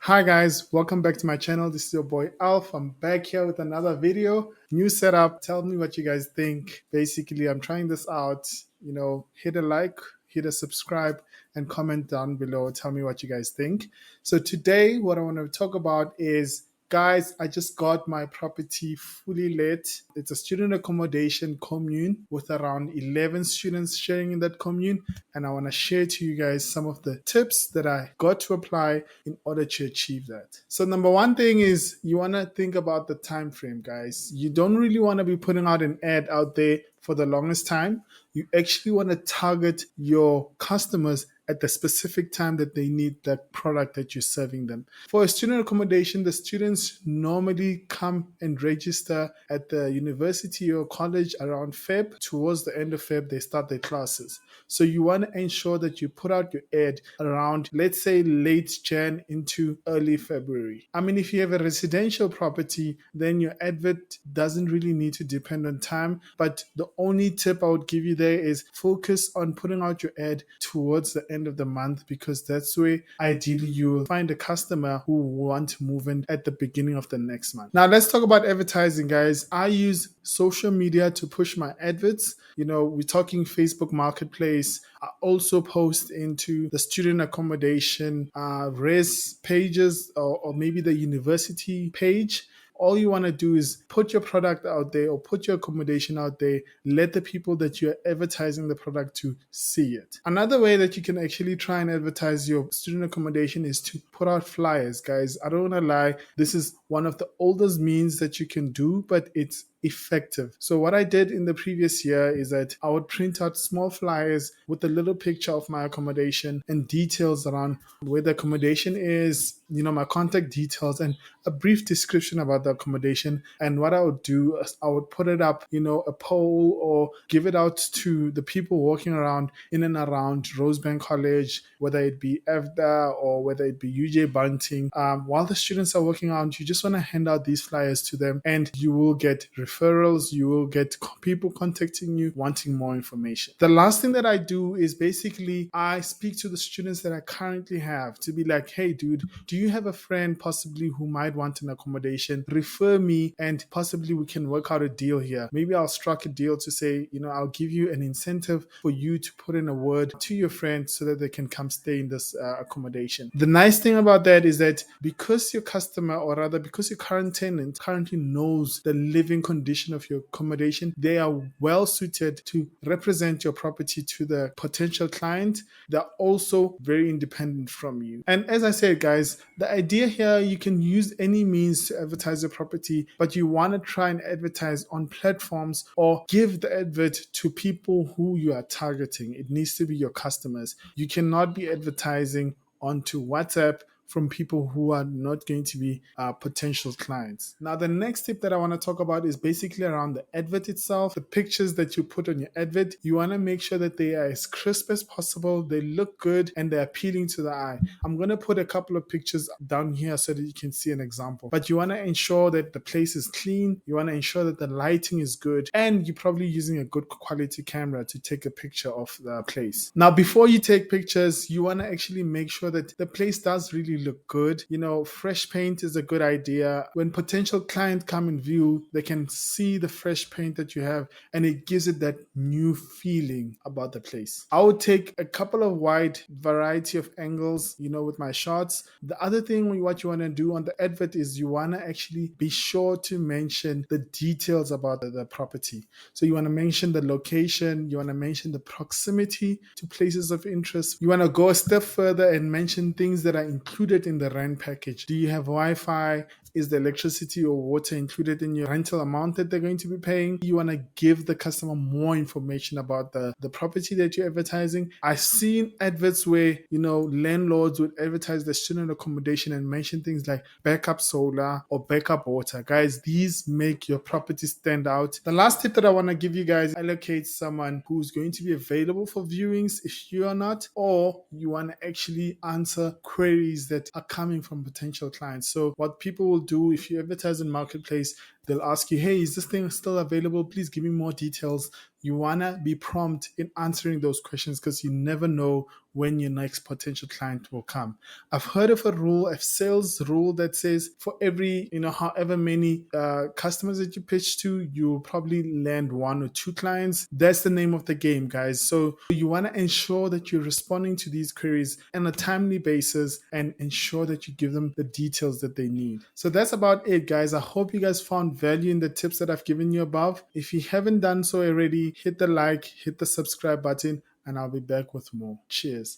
Hi guys, welcome back to my channel. This is your boy Alf. I'm back here with another video. New setup. Tell me what you guys think. Basically, I'm trying this out. Hit a like, hit a subscribe, and comment down below. Tell me what you guys think. So today, what I want to talk about is, guys, I just got my property fully let. It's a student accommodation commune with around 11 students sharing in that commune. And I want to share to you guys some of the tips that I got to apply in order to achieve that. So number one thing is you want to think about the time frame, guys. You don't really want to be putting out an ad out there for the longest time. You actually want to target your customers at the specific time that they need the product that you're serving them. For a student accommodation, the students normally come and register at the university or college around Feb. Towards the end of Feb, they start their classes. So you want to ensure that you put out your ad around, let's say, late Jan into early February. I mean, if you have a residential property, then your advert doesn't really need to depend on time. But the only tip I would give you there is focus on putting out your ad towards the end of the month, because that's where ideally you will find a customer who want to move in at the beginning of the next month. Now let's talk about advertising, guys. I use social media to push my adverts. We're talking Facebook Marketplace. I also post into the student accommodation res pages, or maybe the university page. All you want to do is put your product out there or put your accommodation out there. Let the people that you're advertising the product to see it. Another way that you can actually try and advertise your student accommodation is to put out flyers, guys. I don't want to lie. This is one of the oldest means that you can do, but it's effective. So what I did in the previous year is that I would print out small flyers with a little picture of my accommodation and details around where the accommodation is, my contact details, and a brief description about the accommodation. And what I would do is I would put it up, a poll, or give it out to the people walking around in and around Rosebank College, whether it be EVDA or whether it be UJ Bunting. While the students are walking around, you just want to hand out these flyers to them, and you will get referrals. You will get people contacting you wanting more information. The last thing that I do is basically I speak to the students that I currently have to be like, hey dude, do you have a friend possibly who might want an accommodation? Refer me and possibly we can work out a deal here. Maybe I'll strike a deal to say, I'll give you an incentive for you to put in a word to your friend so that they can come stay in this accommodation. The nice thing about that is that because your customer, or rather because your current tenant currently knows the living condition of your accommodation, they are well suited to represent your property to the potential client. They're also very independent from you. And as I said, guys, the idea here, you can use any means to advertise your property, but you want to try and advertise on platforms or give the advert to people who you are targeting. It needs to be your customers. You cannot be advertising onto WhatsApp from people who are not going to be potential clients. Now, the next tip that I want to talk about is basically around the advert itself. The pictures that you put on your advert, you want to make sure that they are as crisp as possible, they look good, and they're appealing to the eye. I'm going to put a couple of pictures down here so that you can see an example. But you want to ensure that the place is clean, you want to ensure that the lighting is good, and you're probably using a good quality camera to take a picture of the place. Now, before you take pictures, you want to actually make sure that the place does really look good. Fresh paint is a good idea. When potential clients come in view, they can see the fresh paint that you have, and it gives it that new feeling about the place. I would take a couple of wide variety of angles, with my shots. The other thing what you want to do on the advert is you want to actually be sure to mention the details about the property. So you want to mention the location, you want to mention the proximity to places of interest. You want to go a step further and mention things that are included in the rent package. Do you have Wi-Fi? Is the electricity or water included in your rental amount that they're going to be paying? You want to give the customer more information about the property that you're advertising. I've seen adverts where, landlords would advertise the student accommodation and mention things like backup solar or backup water. Guys, these make your property stand out. The last tip that I want to give you guys, allocate someone who's going to be available for viewings if you are not, or you want to actually answer queries that are coming from potential clients. So what people will do, if you advertise in Marketplace, They'll ask you, hey, is this thing still available? Please give me more details. You want to be prompt in answering those questions because you never know when your next potential client will come. I've heard of a sales rule that says for every, however many customers that you pitch to, you'll probably land 1 or 2 clients. That's the name of the game, guys. So you want to ensure that you're responding to these queries on a timely basis and ensure that you give them the details that they need. So that's about it, guys. I hope you guys found value in the tips that I've given you above. If you haven't done so already, hit the like, hit the subscribe button, and I'll be back with more. Cheers.